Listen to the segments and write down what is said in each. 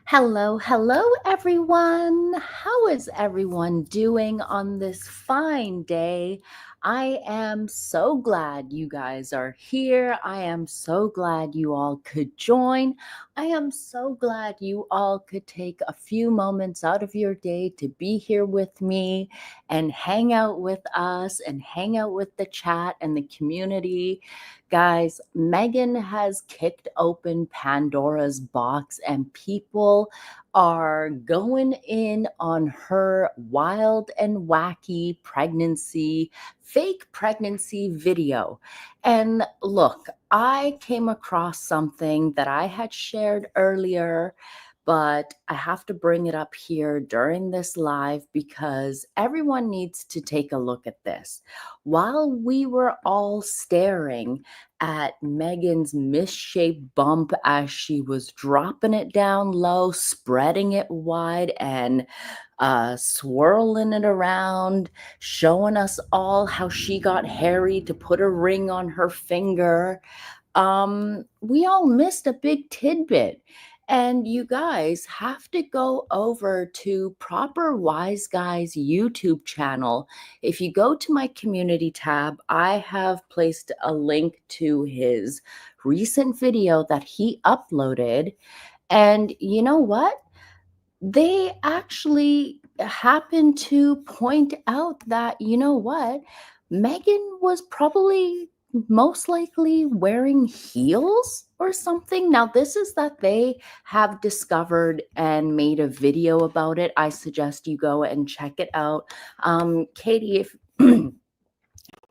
Hello, hello, everyone. How is everyone doing on this fine day? I am so glad you guys are here. I am so glad you all could join. I am so glad you all could take a few moments out of your day to be here with me and hang out with us and hang out with the chat and the community. Guys, Megan has kicked open Pandora's box and people are going in on her wild and wacky fake pregnancy video. And look, I came across something that I had shared earlier, but I have to bring it up here during this live because everyone needs to take a look at this. While we were all staring at Megan's misshaped bump as she was dropping it down low, spreading it wide, and swirling it around, showing us all how she got Harry to put a ring on her finger. We all missed a big tidbit. And you guys have to go over to Proper Wise Guy's YouTube channel. If you go to my community tab, I have placed a link to his recent video that he uploaded. And you know what? They actually happen to point out that, you know what? Megan was probably most likely wearing heels or something. Now, this is that they have discovered and made a video about it. I suggest you go and check it out. Katie, if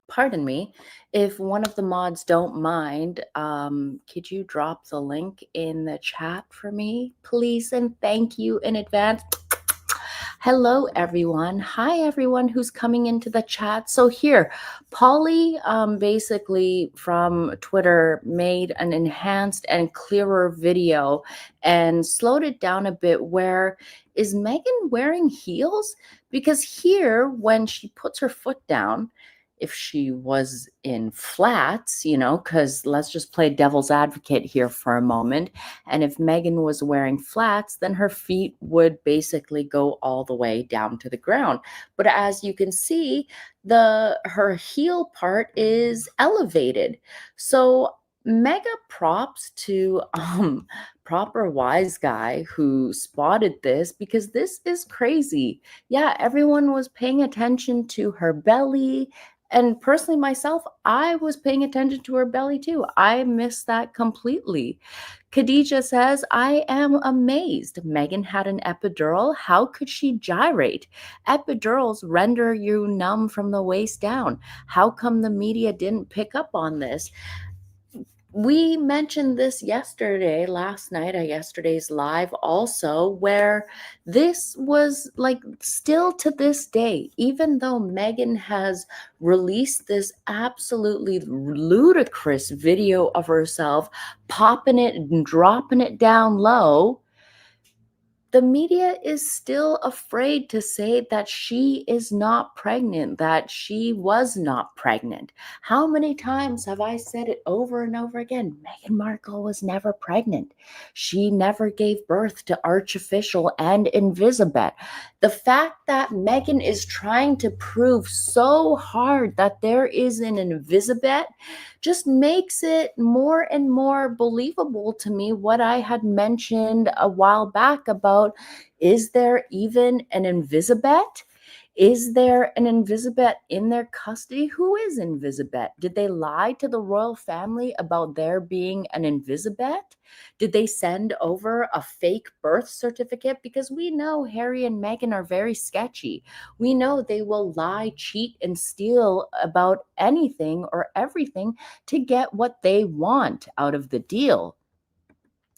pardon me, if one of the mods don't mind, could you drop the link in the chat for me, please? And thank you in advance. Hello, everyone. Hi, everyone who's coming into the chat. So here, Polly basically from Twitter made an enhanced and clearer video and slowed it down a bit where is Megan wearing heels? Because here, when she puts her foot down, if she was in flats, because let's just play devil's advocate here for a moment. And if Megan was wearing flats, then her feet would basically go all the way down to the ground. But as you can see, her heel part is elevated. So mega props to Proper Wise Guy who spotted this because this is crazy. Yeah, everyone was paying attention to her belly. And personally, myself, I was paying attention to her belly too. I missed that completely. Khadija says, I am amazed. Megan had an epidural. How could she gyrate? Epidurals render you numb from the waist down. How come the media didn't pick up on this? We mentioned this last night at yesterday's live also, where this was like still to this day, even though Megan has released this absolutely ludicrous video of herself popping it and dropping it down low, the media is still afraid to say that she is not pregnant, that she was not pregnant. How many times have I said it over and over again? Meghan Markle was never pregnant. She never gave birth to Archofficial and Invisibet. The fact that Meghan is trying to prove so hard that there is an Invisibet just makes it more and more believable to me what I had mentioned a while back about, is there even an Invisibet? Is there an Invisibet in their custody? Who is Invisibet? Did they lie to the royal family about there being an Invisibet? Did they send over a fake birth certificate? Because we know Harry and Meghan are very sketchy. We know they will lie, cheat, and steal about anything or everything to get what they want out of the deal.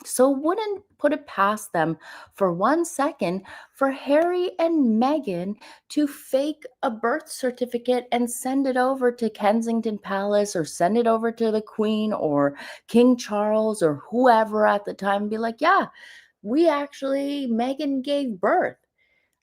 So wouldn't put it past them for 1 second for Harry and Meghan to fake a birth certificate and send it over to Kensington Palace or send it over to the Queen or King Charles or whoever at the time and be like, yeah, Meghan gave birth.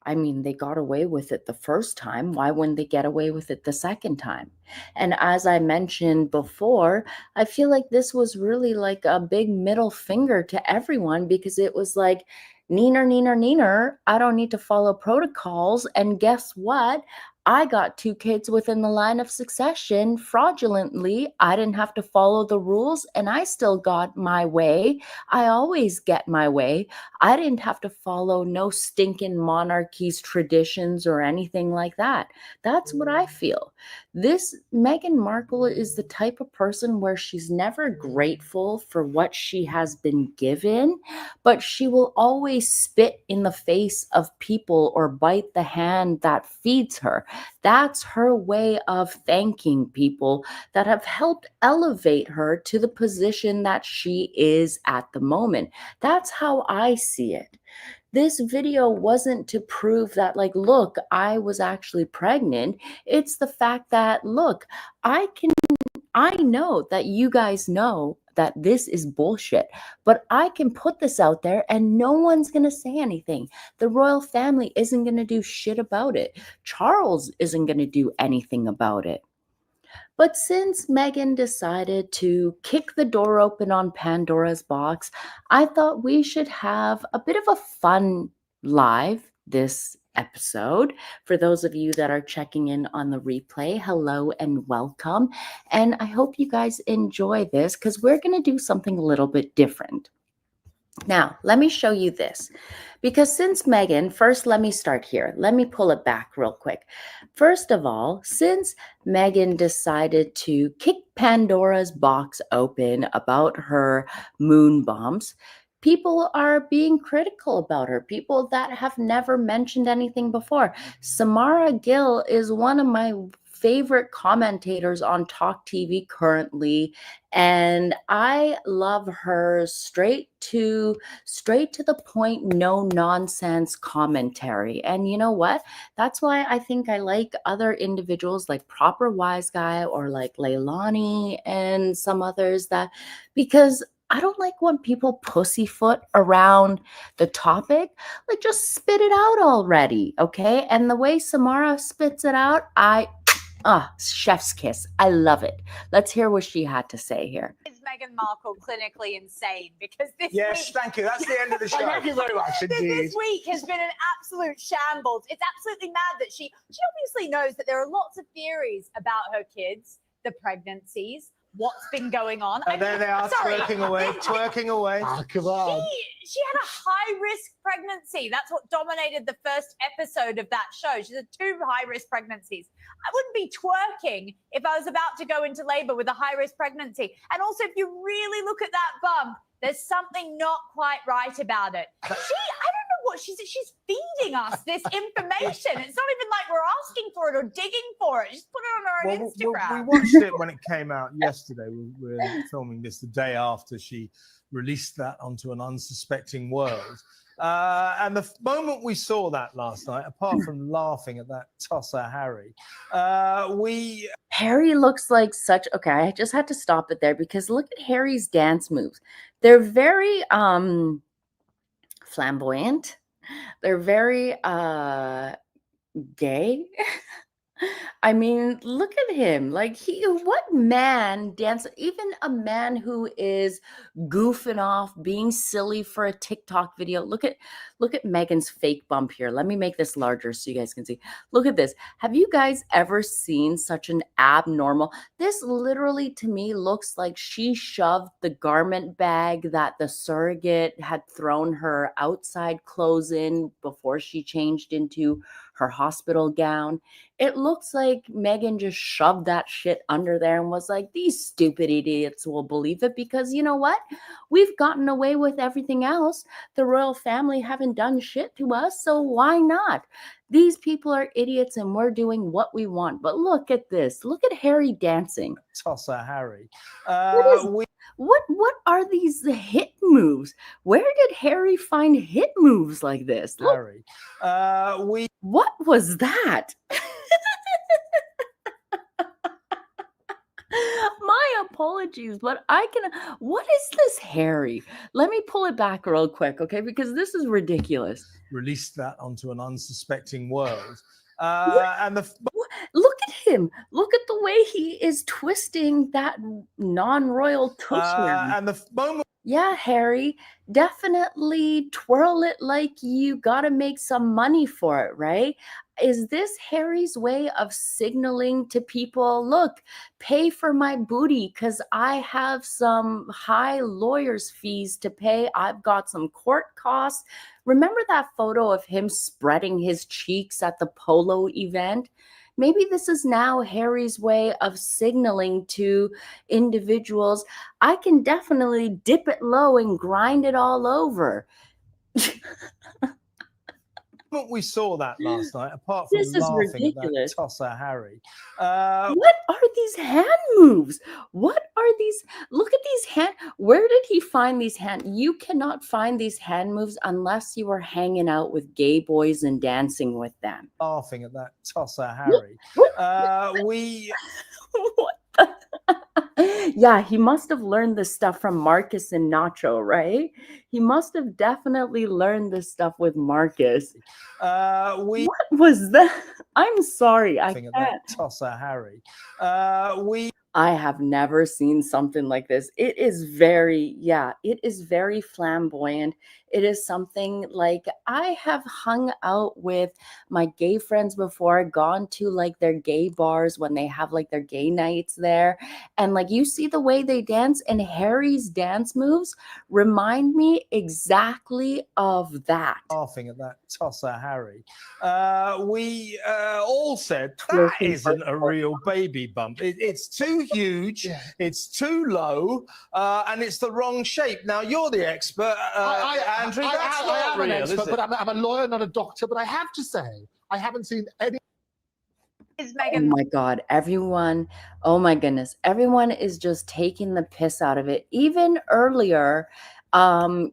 I mean, they got away with it the first time. Why wouldn't they get away with it the second time? And as I mentioned before, I feel like this was really like a big middle finger to everyone because it was like, Neener, neener, neener. I don't need to follow protocols. And guess what? I got 2 kids within the line of succession fraudulently. I didn't have to follow the rules and I still got my way. I always get my way. I didn't have to follow no stinking monarchy's traditions or anything like that. That's what I feel. This Meghan Markle is the type of person where she's never grateful for what she has been given, but she will always spit in the face of people or bite the hand that feeds her. That's her way of thanking people that have helped elevate her to the position that she is at the moment. That's how I see it. This video wasn't to prove that, like, look, I was actually pregnant. It's the fact that, look, I know that you guys know that this is bullshit, but I can put this out there and no one's going to say anything. The royal family isn't going to do shit about it. Charles isn't going to do anything about it. But since Meghan decided to kick the door open on Pandora's box, I thought we should have a bit of a fun live this episode. For those of you that are checking in on the replay, hello and welcome. And I hope you guys enjoy this because we're going to do something a little bit different. Now, let me show you this. Because since Meghan, first let me start here. Let me pull it back real quick. First of all, since Meghan decided to kick Pandora's box open about her Moonbumps, people are being critical about her. People that have never mentioned anything before. Samara Gill is one of my favorite commentators on Talk TV currently, and I love her straight to the point, no nonsense commentary. And you know what? That's why I think I like other individuals like Proper Wise Guy or like Leilani and some others, that because I don't like when people pussyfoot around the topic. Like, just spit it out already, okay? And the way Samara spits it out, chef's kiss. I love it. Let's hear what she had to say here. Is Meghan Markle clinically insane? Because this Yes, week, thank you. That's the end of the show. Thank you very much indeed. This week has been an absolute shambles. It's absolutely mad that she obviously knows that there are lots of theories about her kids, the pregnancies, what's been going on. And there they are, twerking away. Oh, come on. She had a high-risk pregnancy. That's what dominated the first episode of that show. She had 2 high-risk pregnancies. I wouldn't be twerking if I was about to go into labor with a high-risk pregnancy. And also, if you really look at that bump, there's something not quite right about it. I don't know what she's feeding us this information. It's not even like we're asking for it or digging for it. Just put it on our own Instagram. We watched it when it came out yesterday. We were filming this the day after she released that onto an unsuspecting world. And the moment we saw that last night, apart from laughing at that tosser Harry, Harry looks like such, okay, I just had to stop it there because look at Harry's dance moves. They're very flamboyant. They're very gay. I mean, look at him. Like, what man dance, even a man who is goofing off, being silly for a TikTok video. Look at Meghan's fake bump here. Let me make this larger so you guys can see. Look at this. Have you guys ever seen such an abnormal? This literally to me looks like she shoved the garment bag that the surrogate had thrown her outside clothes in before she changed into her hospital gown. It looks like Meghan just shoved that shit under there and was like, these stupid idiots will believe it because you know what? We've gotten away with everything else. The royal family haven't done shit to us, so why not? These people are idiots and we're doing what we want. But look at this. Look at Harry dancing. Tosser Harry. What are these hit moves? Where did Harry find hit moves like this? Look. Harry. What was that? My apologies, but what is this, Harry? Let me pull it back real quick, okay? Because this is ridiculous. Released that onto an unsuspecting world. Look at him. Look at the way he is twisting that non-royal tush. And the moment Yeah, Harry, definitely twirl it like you gotta make some money for it, right? Is this Harry's way of signaling to people, look, pay for my booty because I have some high lawyer's fees to pay. I've got some court costs. Remember that photo of him spreading his cheeks at the polo event? Maybe this is now Harry's way of signaling to individuals, I can definitely dip it low and grind it all over. We saw that last night, apart from This is laughing at that ridiculous. tosser Harry. What are these hand moves? What are these? Look at these hand. Where did he find these hand? You cannot find these hand moves unless you were hanging out with gay boys and dancing with them. Laughing at that tosser Harry. We What the? Yeah, he must have learned this stuff from Marcus and Nacho, right? He must have definitely learned this stuff with Marcus. we What was that? I'm sorry, I laughing at can't. that tosser Harry. We I have never seen something like this. It is very, yeah, it is very flamboyant. It is something like I have hung out with my gay friends before, gone to like their gay bars when they have like their gay nights there. And like you see the way they dance, and Harry's dance moves remind me exactly of that. laughing at that tosser Harry. We all said that Twerking for isn't a real baby bump. It's too huge, it's too low, and it's the wrong shape. Now you're the expert, Andrew. That's I not am real, an expert, is it? but I'm a lawyer, not a doctor. But I have to say, I haven't seen any. Is Oh Meghan my God, everyone, oh my goodness, everyone is just taking the piss out of it. Even earlier,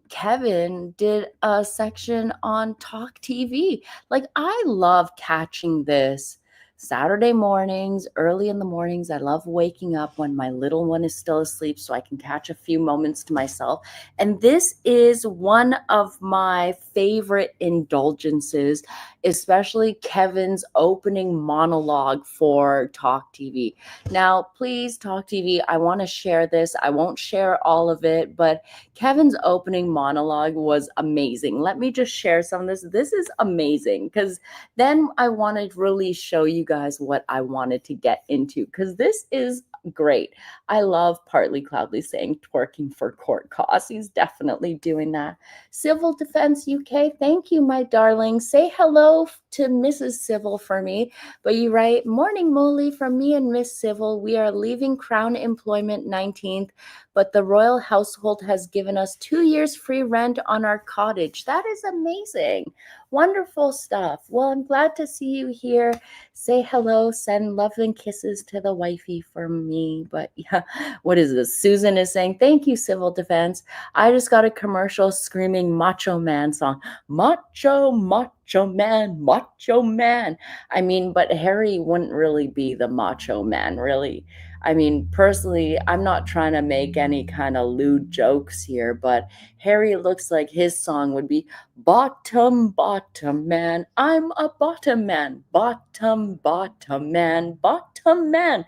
Kevin did a section on Talk TV. Like, I love catching this Saturday mornings, early in the mornings. I love waking up when my little one is still asleep so I can catch a few moments to myself. And this is one of my favorite indulgences, especially Kevin's opening monologue for Talk TV. Now, please, Talk TV, I want to share this. I won't share all of it, but Kevin's opening monologue was amazing. Let me just share some of this. This is amazing because then I want to really show you guys what I wanted to get into because this is great. I love Partly Cloudly saying twerking for court costs. He's definitely doing that. Civil Defense UK, thank you, my darling. Say hello to Mrs. Civil for me. But you write, morning, Molly, from me and Miss Civil. We are leaving Crown Employment 19th, but the royal household has given us 2 years free rent on our cottage. That is amazing. Wonderful stuff. Well, I'm glad to see you here. Say hello, send love and kisses to the wifey for me. But yeah, what is this? Susan is saying, thank you, Civil Defense. I just got a commercial screaming Macho Man song. Macho, macho man, macho man. I mean, but Harry wouldn't really be the macho man, really. I mean, personally, I'm not trying to make any kind of lewd jokes here, but Harry looks like his song would be bottom, bottom man. I'm a bottom man. Bottom, bottom man. Bottom man.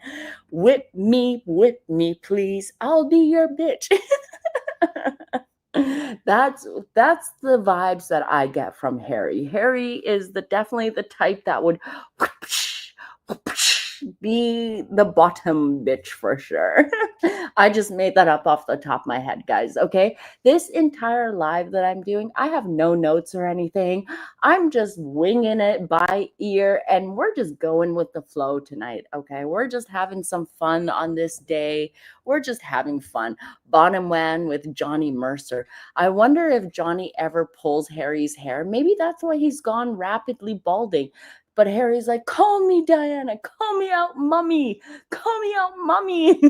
Whip me, please. I'll be your bitch. that's the vibes that I get from Harry. Harry is definitely the type that would be the bottom bitch for sure. I just made that up off the top of my head, guys. Okay. This entire live that I'm doing, I have no notes or anything. I'm just winging it by ear and we're just going with the flow tonight. Okay. We're just having some fun on this day. We're just having fun. Bottom Wan with Johnny Mercer. I wonder if Johnny ever pulls Harry's hair. Maybe that's why he's gone rapidly balding. But Harry's like, call me Diana, call me out, mommy, call me out, mommy.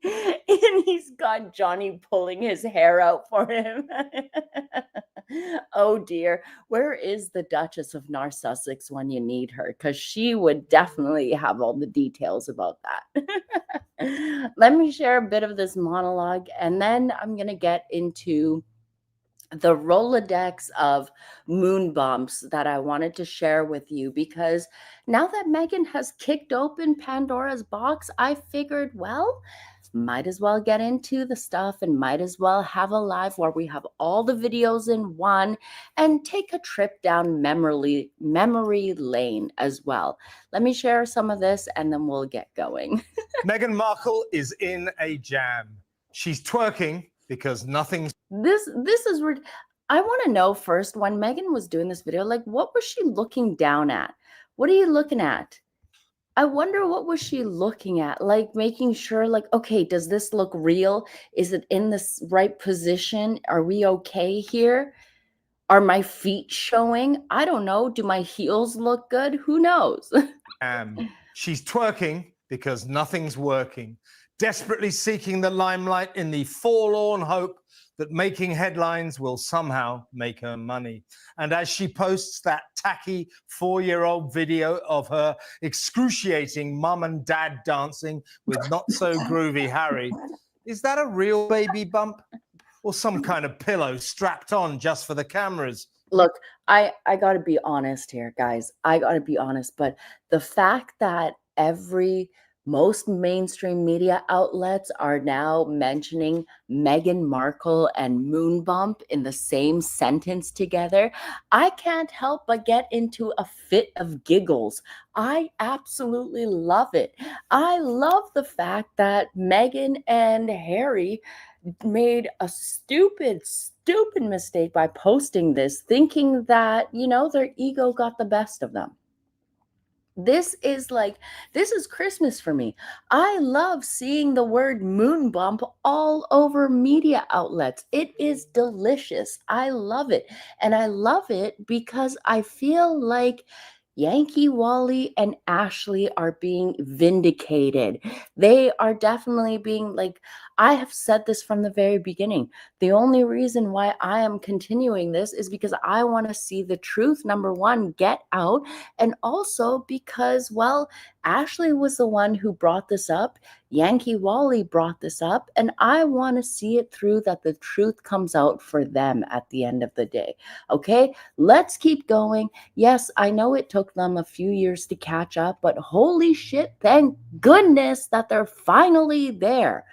And he's got Johnny pulling his hair out for him. Oh dear. Where is the Duchess of Narsussex when you need her? Because she would definitely have all the details about that. Let me share a bit of this monologue and then I'm going to get into the Rolodex of Moonbumps that I wanted to share with you because now that Meghan has kicked open Pandora's box, I figured, well, might as well get into the stuff and might as well have a live where we have all the videos in one and take a trip down memory lane as well. Let me share some of this and then we'll get going. Meghan Markle is in a jam. She's twerking because nothing's. This is I want to know first, when Meghan was doing this video, like, what was she looking down at? What are you looking at? I wonder what was she looking at? Like, making sure, like, okay, does this look real? Is it in this right position? Are we okay here? Are my feet showing? I don't know. Do my heels look good? Who knows? She's twerking because nothing's working, desperately seeking the limelight in the forlorn hope that making headlines will somehow make her money. And as she posts that tacky 4-year-old video of her excruciating mum and dad dancing with not so groovy Harry, is that a real baby bump or some kind of pillow strapped on just for the cameras? Look, I got to be honest here, guys. I got to be honest, but the fact that most mainstream media outlets are now mentioning Meghan Markle and Moonbump in the same sentence together, I can't help but get into a fit of giggles. I absolutely love it. I love the fact that Meghan and Harry made a stupid mistake by posting this, thinking that, their ego got the best of them. This is Christmas for me. I love seeing the word moon bump all over media outlets. It is delicious. I love it. And I love it because I feel like Yankee Wally and Ashley are being vindicated. They are definitely being, like, I have said this from the very beginning. The only reason why I am continuing this is because I want to see the truth, number one, get out. And also because, well, Ashley was the one who brought this up. Yankee Wally brought this up. And I want to see it through, that the truth comes out for them at the end of the day. Okay, let's keep going. Yes, I know it took them a few years to catch up, but holy shit, thank goodness that they're finally there.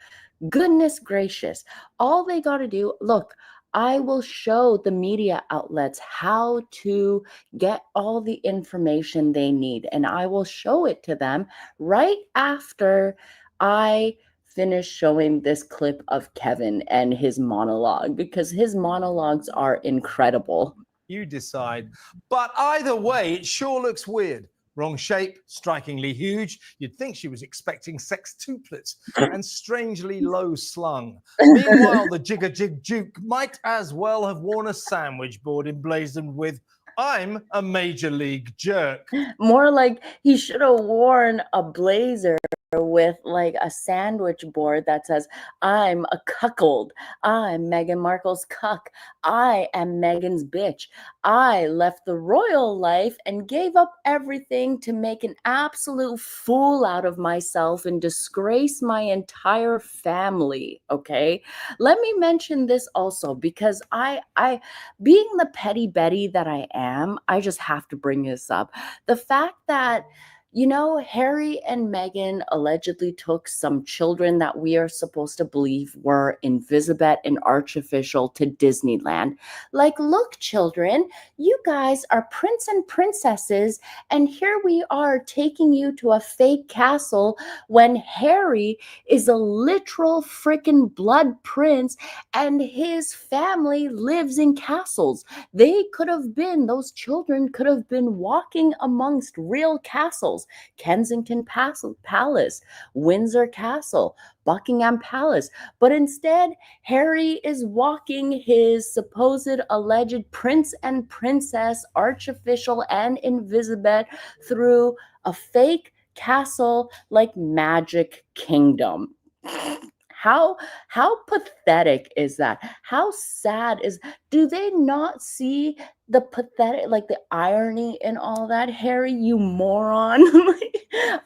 Goodness gracious. All they got to do, look, I will show the media outlets how to get all the information they need, and I will show it to them right after I finish showing this clip of Kevin and his monologue, because his monologues are incredible. You decide. But either way, it sure looks weird. Wrong shape, strikingly huge. You'd think she was expecting sextuplets, and strangely low slung. Meanwhile, the jigger-jig Duke might as well have worn a sandwich board emblazoned with, "I'm a major league jerk." More like he should have worn a blazer with like a sandwich board that says, "I'm a cuckold. I'm Meghan Markle's cuck. I am Meghan's bitch. I left the royal life and gave up everything to make an absolute fool out of myself and disgrace my entire family." Okay, let me mention this also, because I being the petty Betty that I am, I just have to bring this up. The fact that, Harry and Meghan allegedly took some children that we are supposed to believe were Invisibet and Artificial to Disneyland. Like, look, children, you guys are prince and princesses, and here we are taking you to a fake castle when Harry is a literal freaking blood prince and his family lives in castles. Those children could have been walking amongst real castles. Kensington Palace, Windsor Castle, Buckingham Palace. But instead, Harry is walking his supposed alleged prince and princess, Artificial and Invisibet, through a fake castle like Magic Kingdom. How pathetic is that? How sad do they not see the pathetic, like the irony in all that? Harry, you moron.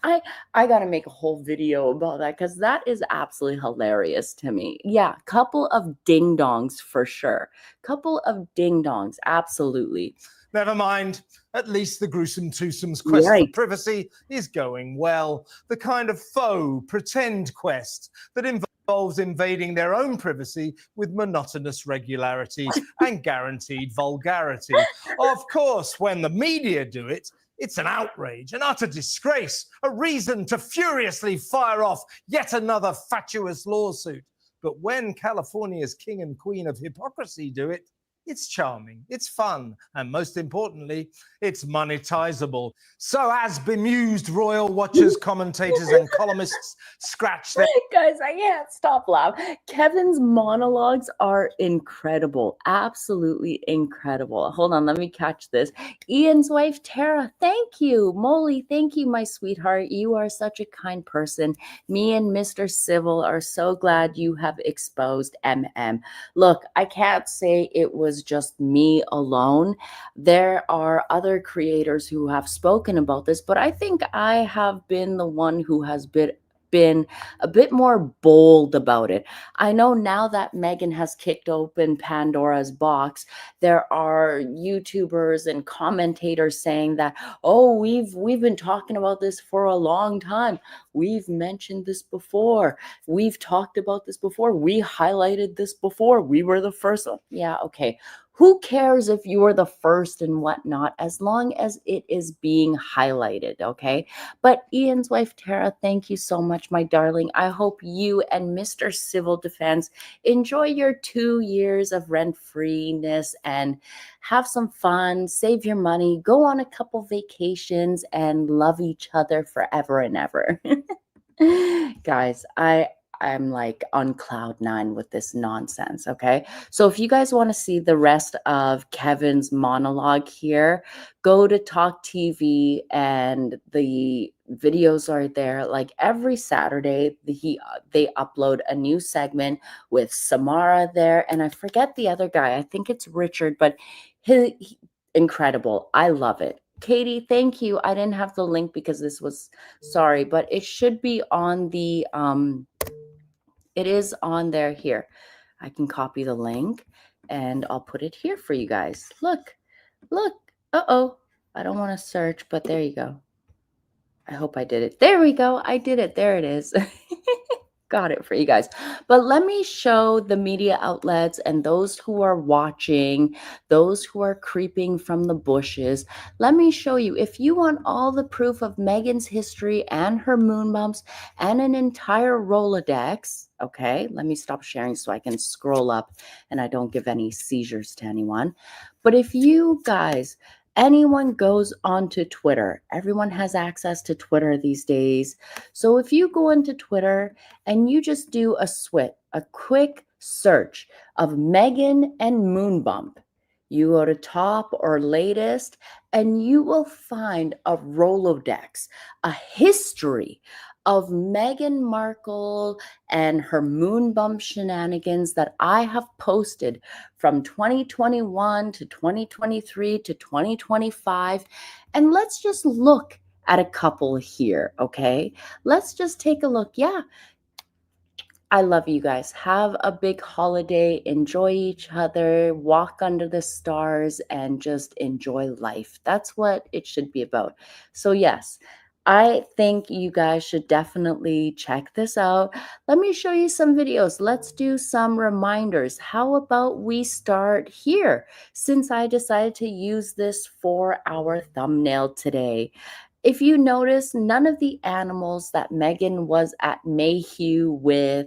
I gotta make a whole video about that, because that is absolutely hilarious to me. Yeah, couple of ding dongs for sure. Couple of ding dongs, absolutely. Never mind. At least the gruesome twosome's quest for Right. privacy is going well. The kind of faux pretend quest that involves invading their own privacy with monotonous regularity and guaranteed vulgarity. Of course, when the media do it, it's an outrage, an utter disgrace, a reason to furiously fire off yet another fatuous lawsuit. But when California's king and queen of hypocrisy do it, it's charming, it's fun, and most importantly, it's monetizable. So as bemused royal watchers, commentators, and columnists scratch their Guys, I can't stop laughing. Kevin's monologues are incredible. Absolutely incredible. Hold on, let me catch this. Ian's wife, Tara, thank you. Molly, thank you, my sweetheart. You are such a kind person. Me and Mr. Civil are so glad you have exposed MM. Look, I can't say it was just me alone. There are other creators who have spoken about this, but I think I have been the one who has been a bit more bold about it. I know now that Meghan has kicked open Pandora's box, there are YouTubers and commentators saying that, oh, we've been talking about this for a long time. We've mentioned this before. We've talked about this before. We highlighted this before. We were the first. Yeah, okay. Who cares if you were the first and whatnot, as long as it is being highlighted, okay? But Ian's wife, Tara, thank you so much, my darling. I hope you and Mr. Civil Defense enjoy your 2 years of rent-freeness and have some fun, save your money, go on a couple vacations, and love each other forever and ever. Guys, I'm like on cloud nine with this nonsense, okay? So if you guys want to see the rest of Kevin's monologue here, go to Talk TV and the videos are there. Like every Saturday, they upload a new segment with Samara there, and I forget the other guy. I think it's Richard, but he incredible. I love it. Katie, thank you. I didn't have the link because this was sorry, but it should be on the it is on there here. I can copy the link and I'll put it here for you guys. Look. Uh-oh. I don't want to search, but there you go. I hope I did it. There we go. I did it. There it is. Got it for you guys. But let me show the media outlets and those who are watching, those who are creeping from the bushes. Let me show you. If you want all the proof of Meghan's history and her moon bumps and an entire Rolodex, okay, let me stop sharing so I can scroll up and I don't give any seizures to anyone. But if you guys, anyone goes onto Twitter, everyone has access to Twitter these days. So if you go into Twitter and you just do a quick search of Meghan and Moonbump, you go to top or latest, and you will find a Rolodex, a history of Meghan Markle and her Moonbump shenanigans that I have posted from 2021 to 2023 to 2025. And let's just look at a couple here, okay? Let's just take a look. Yeah, I love you guys. Have a big holiday. Enjoy each other. Walk under the stars and just enjoy life. That's what it should be about. So, yes, I think you guys should definitely check this out. Let me show you some videos. Let's do some reminders. How about we start here, since I decided to use this for our thumbnail today? If you notice, none of the animals that Meghan was at Mayhew with,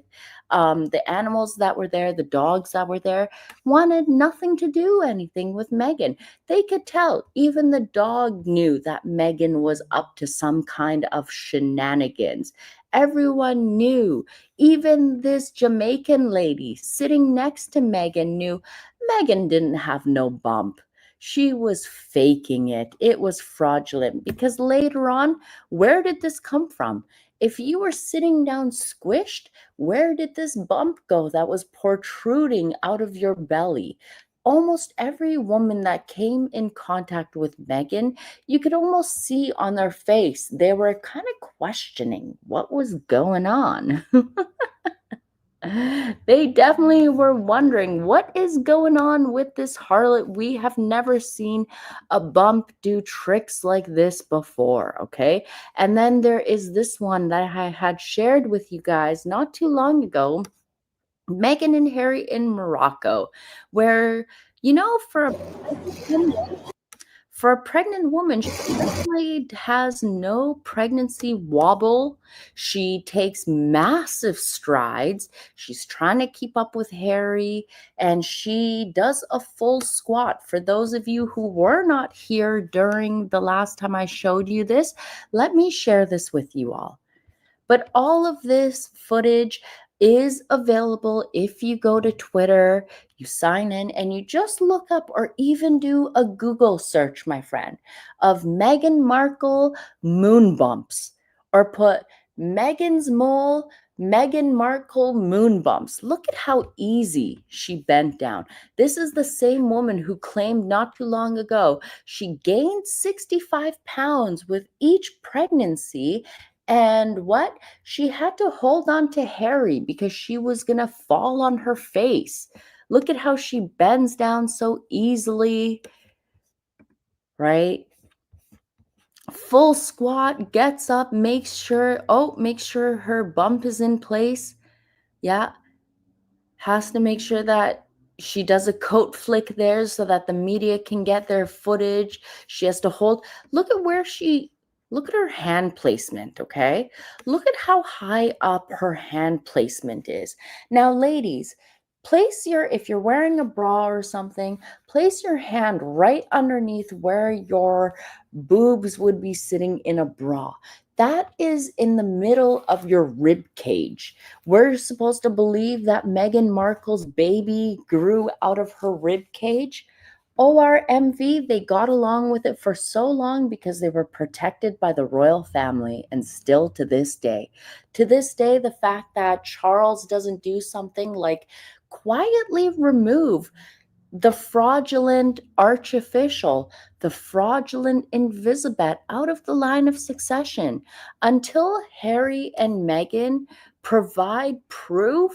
the animals that were there, the dogs that were there, wanted nothing to do anything with Meghan. They could tell. Even the dog knew that Meghan was up to some kind of shenanigans. Everyone knew. Even this Jamaican lady sitting next to Meghan knew Meghan didn't have no bump. She was faking it. It was fraudulent because later on, where did this come from? If you were sitting down squished, where did this bump go that was protruding out of your belly? Almost every woman that came in contact with Meghan, you could almost see on their face, they were kind of questioning what was going on. They definitely were wondering what is going on with this harlot. We have never seen a bump do tricks like this before, okay? And then there is this one that I had shared with you guys not too long ago, Meghan and Harry in Morocco, where, for a pregnant woman, she definitely has no pregnancy wobble. She takes massive strides. She's trying to keep up with Harry, and she does a full squat. For those of you who were not here during the last time I showed you this, let me share this with you all. But all of this footage is available if you go to Twitter, you sign in, and you just look up or even do a Google search, my friend, of Meghan Markle Moonbumps, or put MeghansMole Meghan Markle Moonbumps. Look at how easy she bent down. This is the same woman who claimed not too long ago she gained 65 pounds with each pregnancy. And what? She had to hold on to Harry because she was going to fall on her face. Look at how she bends down so easily, right? Full squat, gets up, makes sure her bump is in place. Yeah. Has to make sure that she does a coat flick there so that the media can get their footage. She has to hold. Look at her hand placement, okay? Look at how high up her hand placement is. Now, ladies, if you're wearing a bra or something, place your hand right underneath where your boobs would be sitting in a bra. That is in the middle of your rib cage. We're supposed to believe that Meghan Markle's baby grew out of her rib cage. ORMV, they got along with it for so long because they were protected by the royal family, and still to this day. To this day, the fact that Charles doesn't do something like quietly remove the fraudulent archofficial, the fraudulent Invisibet out of the line of succession until Harry and Meghan provide proof,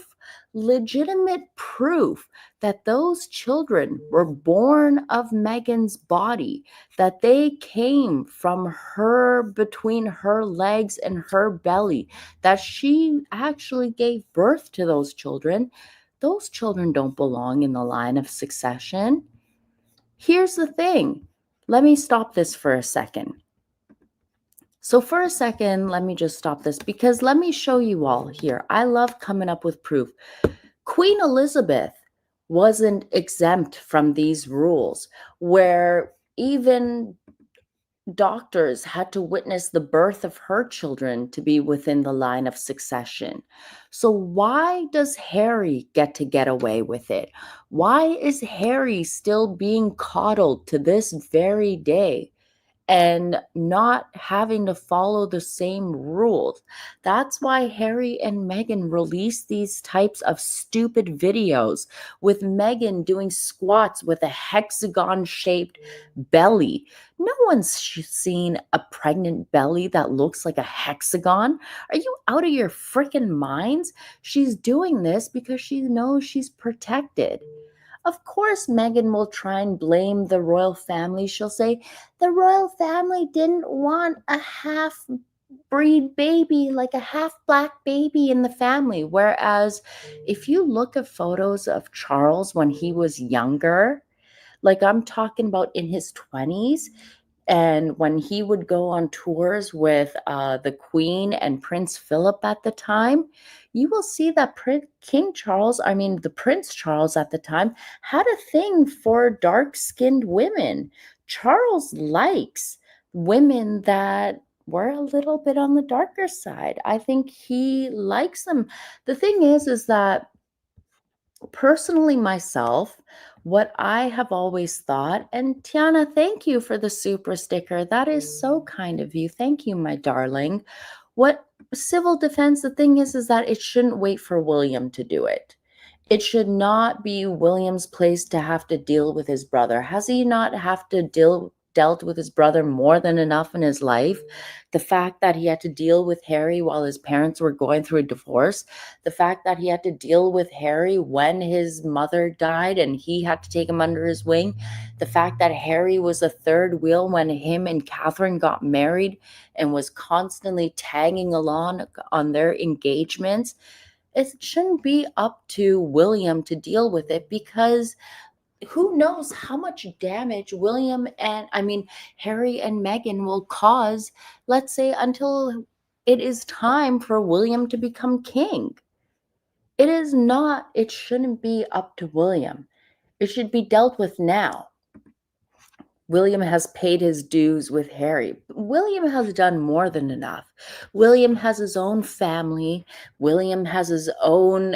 legitimate proof, that those children were born of Meghan's body, that they came from her, between her legs and her belly, that she actually gave birth to those children. Those children don't belong in the line of succession. Here's the thing. Let me stop this for a second. So for a second, let me just stop this because let me show you all here. I love coming up with proof. Queen Elizabeth wasn't exempt from these rules, where even doctors had to witness the birth of her children to be within the line of succession. So why does Harry get away with it? Why is Harry still being coddled to this very day and not having to follow the same rules? That's why Harry and Meghan released these types of stupid videos with Meghan doing squats with a hexagon-shaped belly. No one's seen a pregnant belly that looks like a hexagon. Are you out of your freaking minds? She's doing this because she knows she's protected. Of course, Meghan will try and blame the royal family. She'll say, the royal family didn't want a half breed baby, like a half black baby in the family. Whereas if you look at photos of Charles when he was younger, like I'm talking about in his 20s, and when he would go on tours with the Queen and Prince Philip at the time, you will see that the Prince Charles at the time had a thing for dark-skinned women. Charles likes women that were a little bit on the darker side. I think he likes them. The thing is that personally myself, what I have always thought, and Tiana, thank you for the super sticker. That is so kind of you. Thank you, my darling. What civil defense, the thing is that it shouldn't wait for William to do it. It should not be William's place to have to deal with his brother. Has he not have to deal dealt with his brother more than enough in his life. The fact that he had to deal with Harry while his parents were going through a divorce, the fact that he had to deal with Harry when his mother died and he had to take him under his wing, the fact that Harry was a third wheel when him and Catherine got married and was constantly tagging along on their engagements. It shouldn't be up to William to deal with it, because who knows how much damage Harry and Meghan will cause, let's say, until it is time for William to become king. It shouldn't be up to William. It should be dealt with now. William has paid his dues with Harry. William has done more than enough. William has his own family. William has his own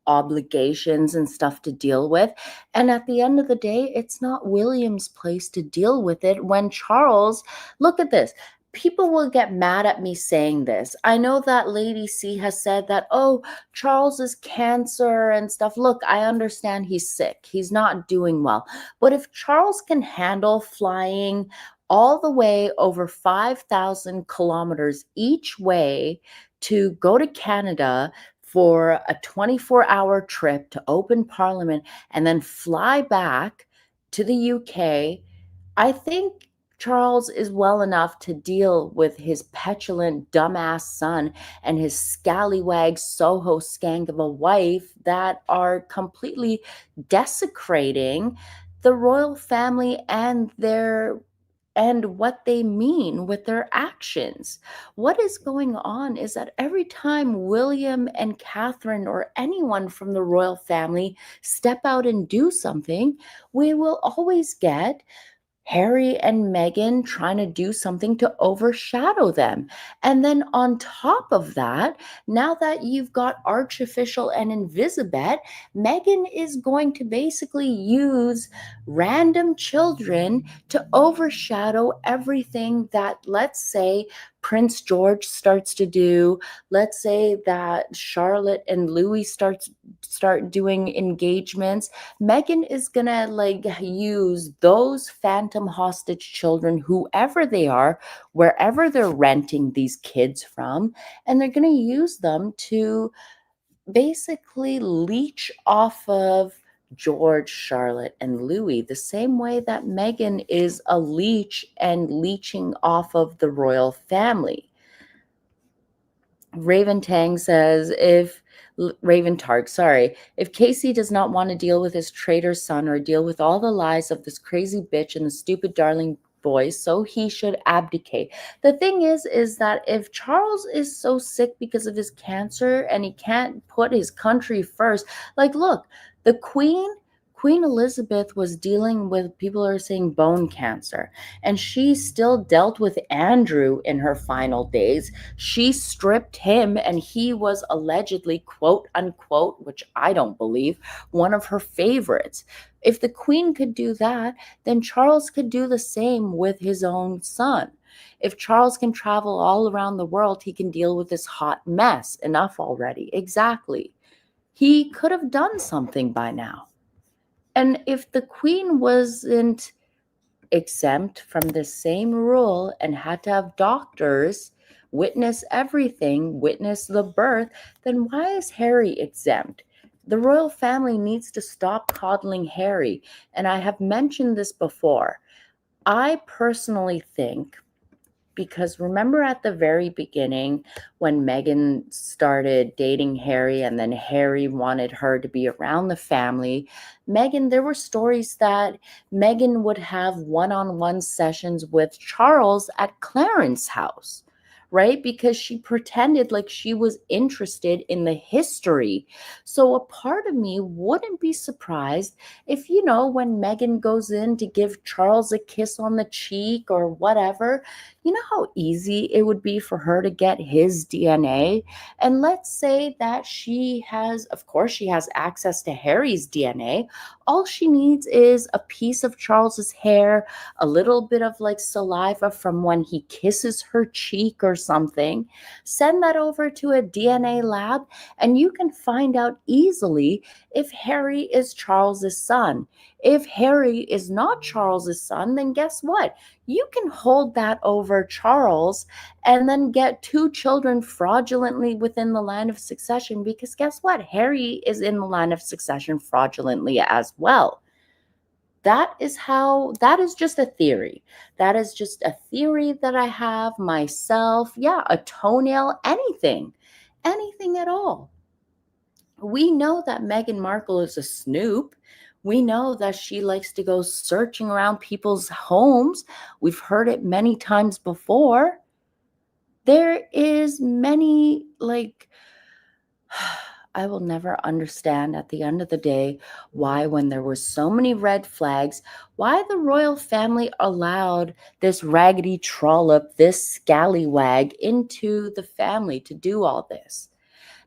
obligations and stuff to deal with. And at the end of the day, it's not William's place to deal with it when Charles, look at this. People will get mad at me saying this. I know that Lady C has said that, oh, Charles is cancer and stuff. Look, I understand he's sick. He's not doing well. But if Charles can handle flying all the way over 5,000 kilometers each way to go to Canada for a 24-hour trip to open Parliament and then fly back to the UK, I think Charles is well enough to deal with his petulant, dumbass son and his scallywag Soho skank of a wife that are completely desecrating the royal family and what they mean with their actions. What is going on is that every time William and Catherine or anyone from the royal family step out and do something, we will always get Harry and Meghan trying to do something to overshadow them. And then on top of that, now that you've got Archofficial and Invisibet, Meghan is going to basically use random children to overshadow everything that, let's say, Prince George starts to do. Let's say that Charlotte and Louis start doing engagements. Meghan is gonna use those phantom hostage children, whoever they are, wherever they're renting these kids from, and they're gonna use them to basically leech off of George, Charlotte, and Louis, the same way that Meghan is a leech and leeching off of the royal family. Raven Targ, sorry, if Casey does not want to deal with his traitor son or deal with all the lies of this crazy bitch and the stupid darling boy, so he should abdicate. The thing is that if Charles is so sick because of his cancer and he can't put his country first, look, the Queen Elizabeth was dealing with, people are saying, bone cancer, and she still dealt with Andrew in her final days. She stripped him, and he was allegedly, quote unquote, which I don't believe, one of her favorites. If the Queen could do that, then Charles could do the same with his own son. If Charles can travel all around the world, he can deal with this hot mess. Enough already. Exactly. He could have done something by now. And if the Queen wasn't exempt from the same rule and had to have doctors witness everything, witness the birth, then why is Harry exempt? The royal family needs to stop coddling Harry. And I have mentioned this before. I personally think, because remember at the very beginning when Meghan started dating Harry and then Harry wanted her to be around the family, there were stories that Meghan would have one-on-one sessions with Charles at Clarence's house, right? Because she pretended like she was interested in the history. So a part of me wouldn't be surprised if, when Meghan goes in to give Charles a kiss on the cheek or whatever, you know how easy it would be for her to get his DNA? And let's say that she has access to Harry's DNA. All she needs is a piece of Charles's hair, a little bit of saliva from when he kisses her cheek or or something, send that over to a DNA lab, and you can find out easily if Harry is Charles's son. If Harry is not Charles's son, then guess what? You can hold that over Charles and then get 2 children fraudulently within the line of succession, because guess what? Harry is in the line of succession fraudulently as well. That is just a theory. That is just a theory that I have myself. Yeah, a toenail, anything at all. We know that Meghan Markle is a snoop. We know that she likes to go searching around people's homes. We've heard it many times before. There is many, like, I will never understand at the end of the day why, when there were so many red flags, why the royal family allowed this raggedy trollop, this scallywag into the family to do all this.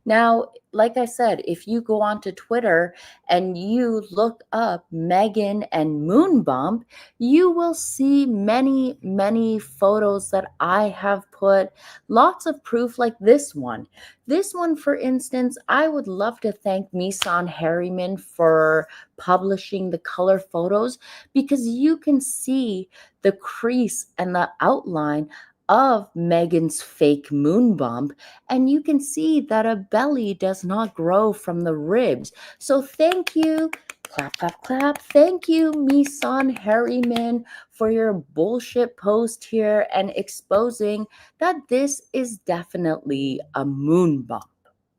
Now, like I said, if you go onto Twitter and you look up Meghan and Moonbump, you will see many, many photos that I have put, lots of proof like this one. This one, for instance, I would love to thank Misan Harriman for publishing the color photos, because you can see the crease and the outline of Meghan's fake moon bump, and you can see that a belly does not grow from the ribs. So thank you, clap, clap, clap. Thank you, Misan Harriman, for your bullshit post here and exposing that this is definitely a moon bump.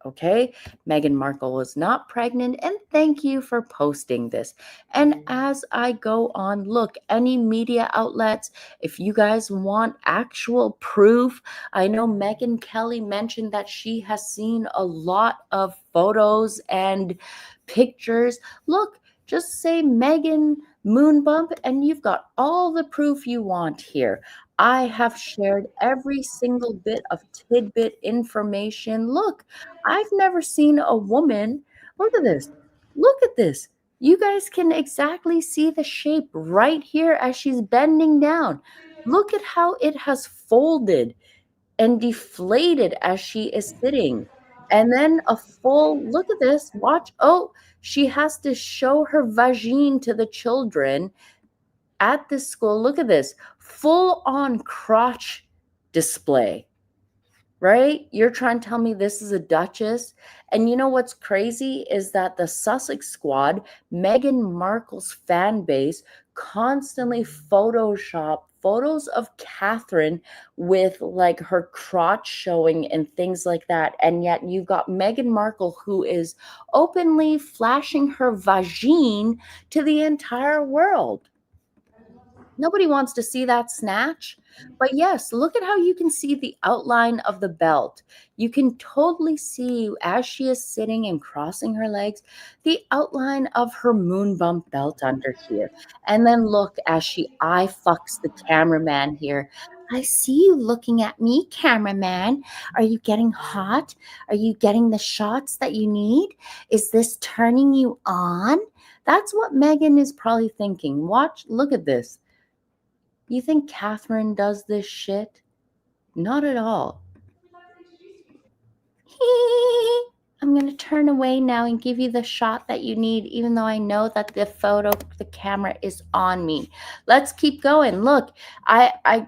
Okay, Meghan Markle was not pregnant, and thank you for posting this. And as I go on, look, any media outlets, if you guys want actual proof, I know Megyn Kelly mentioned that she has seen a lot of photos and pictures. Look, just say Meghan Moonbump, and you've got all the proof you want here. I have shared every single bit of tidbit information. Look, I've never seen a woman. Look at this. Look at this. You guys can exactly see the shape right here as she's bending down. Look at how it has folded and deflated as she is sitting. And then a full look at this. Watch. Oh, she has to show her vagine to the children at this school. Look at this full on crotch display. Right? You're trying to tell me this is a duchess? And you know what's crazy is that the Sussex squad, Meghan Markle's fan base, constantly Photoshop photos of Catherine with like her crotch showing and things like that. And yet you've got Meghan Markle, who is openly flashing her vagine to the entire world. Nobody wants to see that snatch. But yes, look at how you can see the outline of the belt. You can totally see, as she is sitting and crossing her legs, the outline of her moon bump belt under here. And then look as she eye fucks the cameraman here. I see you looking at me, cameraman. Are you getting hot? Are you getting the shots that you need? Is this turning you on? That's what Meghan is probably thinking. Watch, look at this. You think Catherine does this shit? Not at all. I'm going to turn away now and give you the shot that you need, even though I know that the camera is on me. Let's keep going. Look,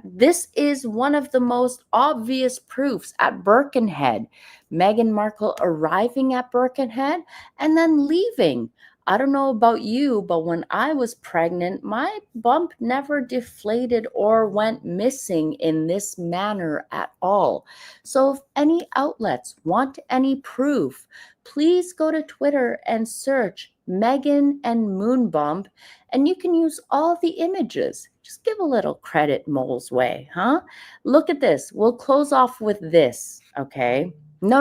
this is one of the most obvious proofs at Birkenhead. Meghan Markle arriving at Birkenhead and then leaving. I don't know about you, but when I was pregnant, my bump never deflated or went missing in this manner at all. So if any outlets want any proof, please go to Twitter and search Meghan and Moonbump, and you can use all the images. Just give a little credit Mole's way, huh? Look at this. We'll close off with this, okay? No.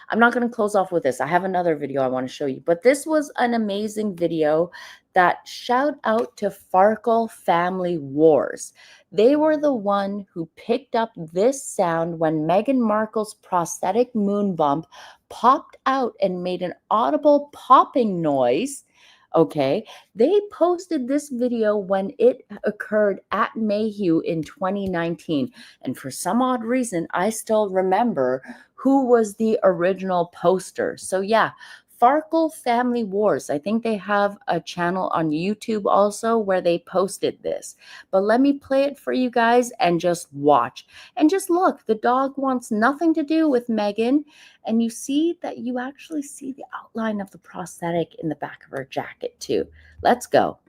I'm not going to close off with this. I have another video I want to show you. But this was an amazing video that shout out to Farkle Family Wars. They were the one who picked up this sound when Meghan Markle's prosthetic moon bump popped out and made an audible popping noise. Okay, they posted this video when it occurred at Mayhew in 2019. And for some odd reason, I still remember who was the original poster. So, yeah, Farkle Family Wars. I think they have a channel on YouTube also where they posted this. But let me play it for you guys and just watch. And just look, the dog wants nothing to do with Meghan. And you see that you actually see the outline of the prosthetic in the back of her jacket too. Let's go.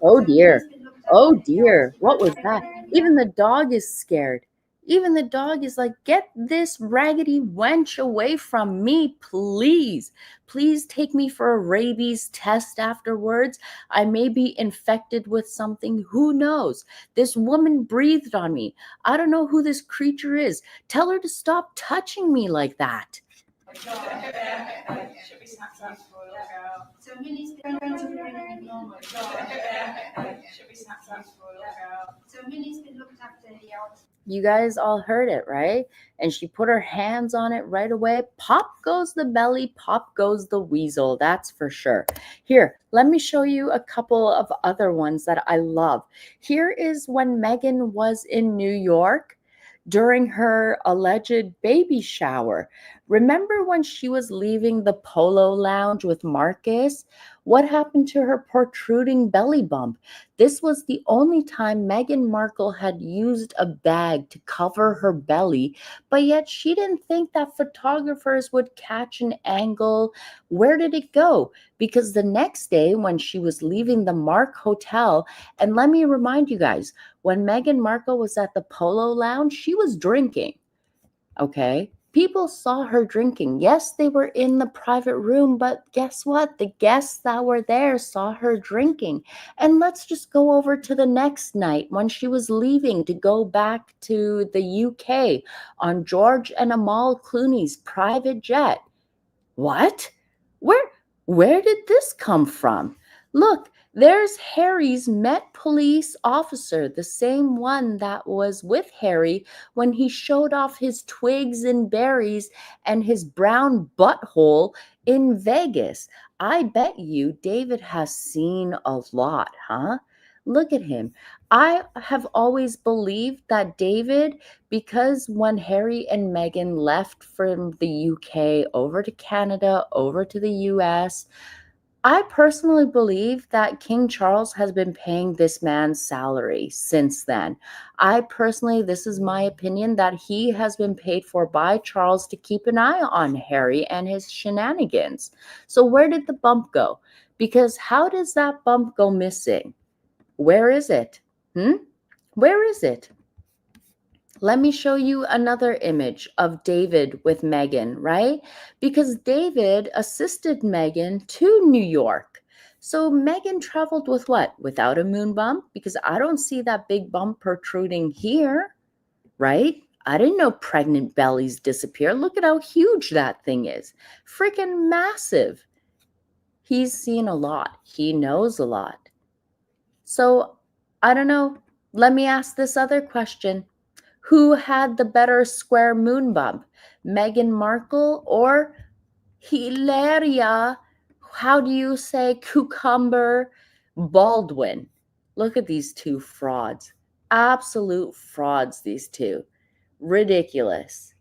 Oh dear. Oh dear. What was that? Even the dog is scared. Even the dog is like, get this raggedy wench away from me, please. Please take me for a rabies test afterwards. I may be infected with something. Who knows? This woman breathed on me. I don't know who this creature is. Tell her to stop touching me like that. You guys all heard it, right? And she put her hands on it right away. Pop goes the belly, pop goes the weasel, that's for sure. Here, let me show you a couple of other ones that I love. Here is when Meghan was in New York during her alleged baby shower. Remember when she was leaving the Polo Lounge with Marcus? What happened to her protruding belly bump? This was the only time Meghan Markle had used a bag to cover her belly, but yet she didn't think that photographers would catch an angle. Where did it go? Because the next day, when she was leaving the Mark Hotel, and let me remind you guys, when Meghan Markle was at the Polo Lounge, she was drinking. Okay. People saw her drinking. Yes, they were in the private room, but guess what? The guests that were there saw her drinking. And let's just go over to the next night when she was leaving to go back to the UK on George and Amal Clooney's private jet. What? Where did this come from? Look, there's Harry's Met police officer, the same one that was with Harry when he showed off his twigs and berries and his brown butthole in Vegas. I bet you David has seen a lot, huh? Look at him. I have always believed that David, because when Harry and Meghan left from the UK over to Canada, over to the US, I personally believe that King Charles has been paying this man's salary since then. This is my opinion, that he has been paid for by Charles to keep an eye on Harry and his shenanigans. So where did the bump go? Because how does that bump go missing? Where is it? Where is it? Let me show you another image of David with Meghan, right? Because David assisted Meghan to New York. So Meghan traveled with what? Without a moon bump? Because I don't see that big bump protruding here, right? I didn't know pregnant bellies disappear. Look at how huge that thing is. Freaking massive. He's seen a lot. He knows a lot. So I don't know. Let me ask this other question. Who had the better square moon bump? Meghan Markle or Hilaria? How do you say cucumber Baldwin? Look at these two frauds. Absolute frauds, these two. Ridiculous.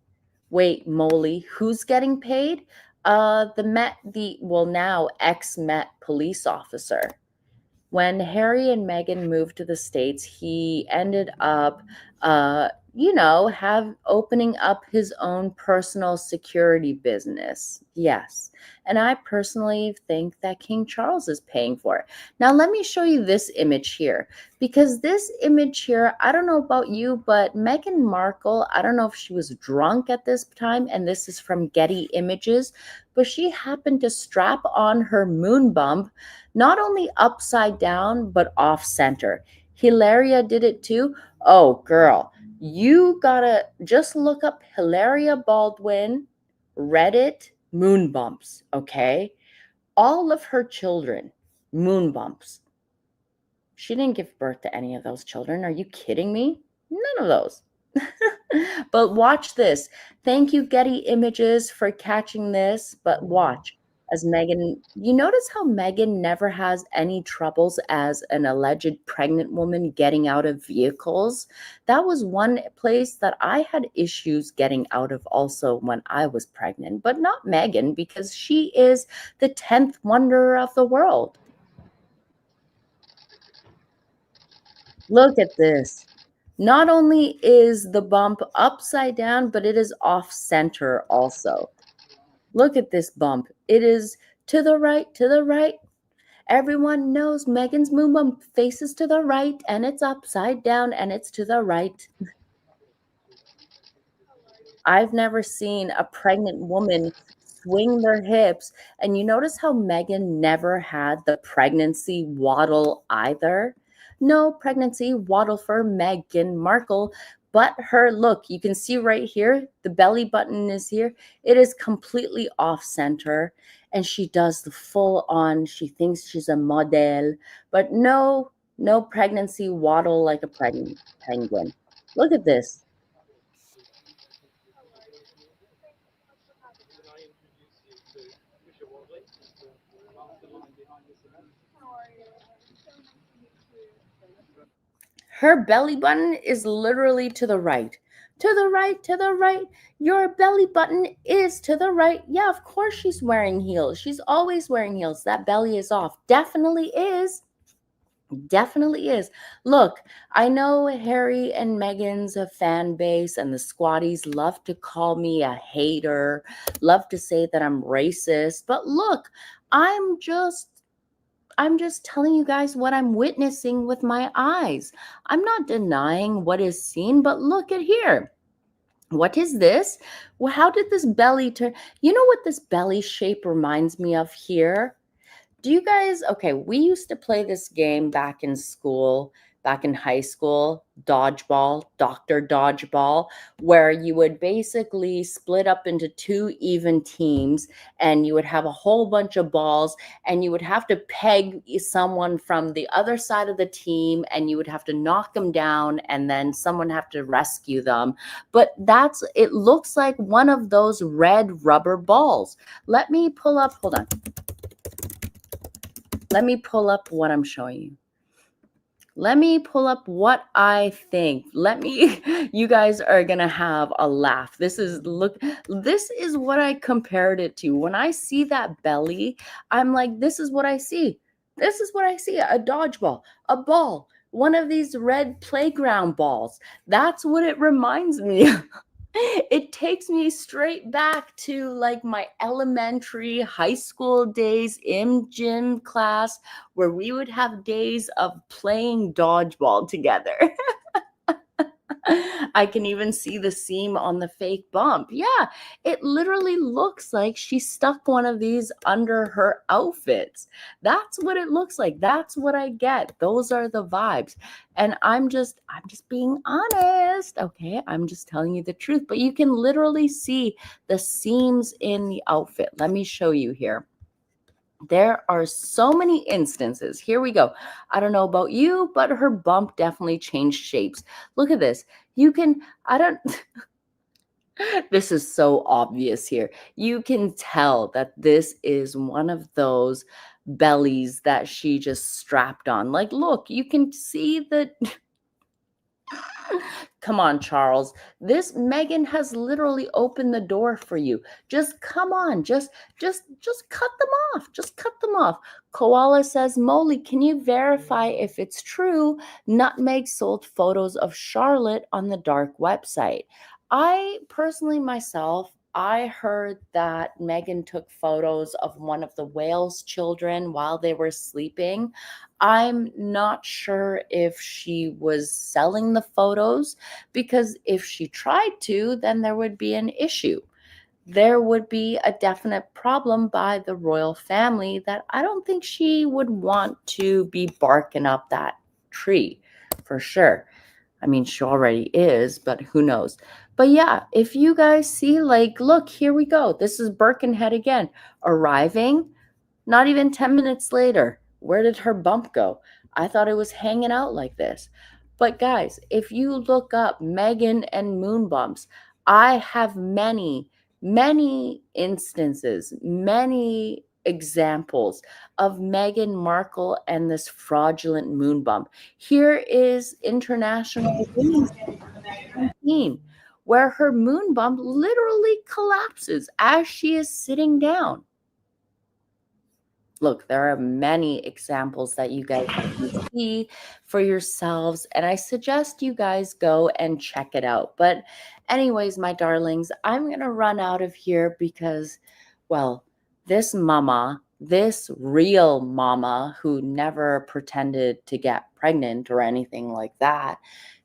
Wait, Molly, who's getting paid? Now ex-Met police officer. When Harry and Meghan moved to the States, he ended up, opening up his own personal security business. Yes. And I personally think that King Charles is paying for it. Now, let me show you this image here, because this image here, I don't know about you, but Meghan Markle, I don't know if she was drunk at this time, and this is from Getty Images, but she happened to strap on her moon bump, not only upside down, but off center. Hilaria did it too. Oh, girl, you gotta just look up Hilaria Baldwin, Reddit, moon bumps, okay? All of her children, moon bumps. She didn't give birth to any of those children. Are you kidding me? None of those. But watch this. Thank you, Getty Images, for catching this. But watch as Meghan, you notice how Meghan never has any troubles as an alleged pregnant woman getting out of vehicles? That was one place that I had issues getting out of also when I was pregnant, but not Meghan because she is the 10th wonder of the world. Look at this. Not only is the bump upside down, but it is off center also. Look at this bump. It is to the right, to the right. Everyone knows Meghan's Moonbump faces to the right and it's upside down and it's to the right. I've never seen a pregnant woman swing their hips. And you notice how Meghan never had the pregnancy waddle either? No pregnancy waddle for Meghan Markle, but her look, you can see right here, the belly button is here. It is completely off center. And she does the full on, she thinks she's a model, but no pregnancy waddle like a pregnant penguin. Look at this. Her belly button is literally to the right. To the right, to the right. Your belly button is to the right. Yeah, of course she's wearing heels. She's always wearing heels. That belly is off. Definitely is. Definitely is. Look, I know Harry and Meghan's a fan base, and the squatties love to call me a hater, love to say that I'm racist. But look, I'm just telling you guys what I'm witnessing with my eyes. I'm not denying what is seen, but look at here. What is this? Well, how did this belly turn? You know what this belly shape reminds me of here? Do you guys, okay, we used to play this game back in school, back in high school, dodgeball, Dr. Dodgeball, where you would basically split up into two even teams and you would have a whole bunch of balls and you would have to peg someone from the other side of the team and you would have to knock them down and then someone have to rescue them. But it looks like one of those red rubber balls. Let me pull up, hold on. Let me pull up what I'm showing you. Let me pull up what I think. You guys are going to have a laugh. This is what I compared it to. When I see that belly, I'm like, this is what I see. This is what I see. A dodgeball, a ball, one of these red playground balls. That's what it reminds me of. It takes me straight back to like my elementary, high school days in gym class where we would have days of playing dodgeball together. I can even see the seam on the fake bump. Yeah, it literally looks like she stuck one of these under her outfits. That's what it looks like. That's what I get. Those are the vibes. And I'm just being honest, okay? I'm just telling you the truth, but you can literally see the seams in the outfit. Let me show you here. There are so many instances. Here we go. I don't know about you, but her bump definitely changed shapes. Look at this. This is so obvious here. You can tell that this is one of those bellies that she just strapped on. Like, look, you can see that. Come on, Charles. This Meghan has literally opened the door for you. Just come on. Just cut them off. Just cut them off. Koala says, Molly, can you verify if it's true? Nutmeg sold photos of Charlotte on the dark website. I personally myself, I heard that Meghan took photos of one of the whale's children while they were sleeping. I'm not sure if she was selling the photos because if she tried to, then there would be an issue. There would be a definite problem by the royal family that I don't think she would want to be barking up that tree for sure. I mean, she already is, but who knows? But yeah, if you guys see, like, look, here we go. This is Birkenhead again, arriving not even 10 minutes later. Where did her bump go? I thought it was hanging out like this. But guys, if you look up Meghan and Moonbumps, I have many instances, many examples of Meghan Markle and this fraudulent moon bump. Here is International Women's Day 2017, where her moon bump literally collapses as she is sitting down. Look, there are many examples that you guys can see for yourselves, and I suggest you guys go and check it out. But anyways, my darlings, I'm going to run out of here because, well, this mama, this real mama who never pretended to get pregnant or anything like that,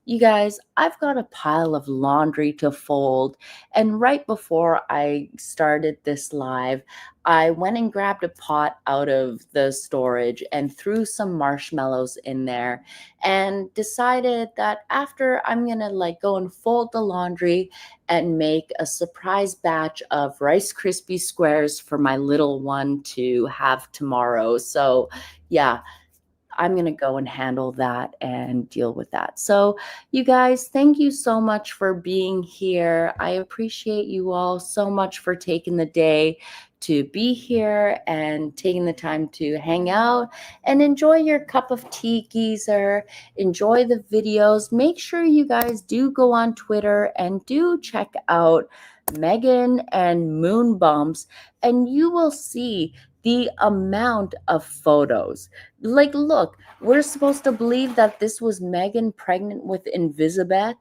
you guys, I've got a pile of laundry to fold. And right before I started this live, I went and grabbed a pot out of the storage and threw some marshmallows in there and decided that after I'm going to like go and fold the laundry and make a surprise batch of Rice Krispie squares for my little one to have tomorrow. So, yeah, I'm going to go and handle that and deal with that. So, you guys, thank you so much for being here. I appreciate you all so much for taking the day to be here and taking the time to hang out and enjoy your cup of tea, geezer. Enjoy the videos. Make sure you guys do go on Twitter and do check out Meghan and Moonbumps, and you will see the amount of photos. Like, look, we're supposed to believe that this was Meghan pregnant with Elizabeth,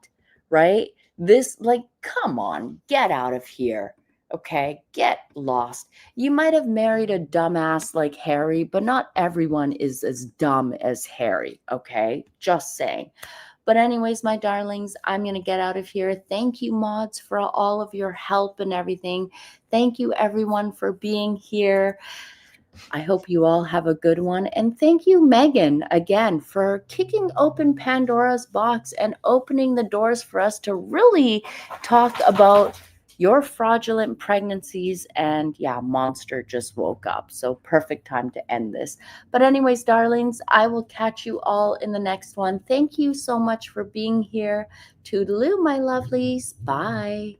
right? This, like, come on, get out of here. Okay, get lost. You might have married a dumbass like Harry, but not everyone is as dumb as Harry, okay? Just saying. But anyways, my darlings, I'm going to get out of here. Thank you, mods, for all of your help and everything. Thank you, everyone, for being here. I hope you all have a good one. And thank you, Meghan, again, for kicking open Pandora's box and opening the doors for us to really talk about your fraudulent pregnancies. And yeah, Monster just woke up. So perfect time to end this. But anyways, darlings, I will catch you all in the next one. Thank you so much for being here. Toodaloo, my lovelies. Bye.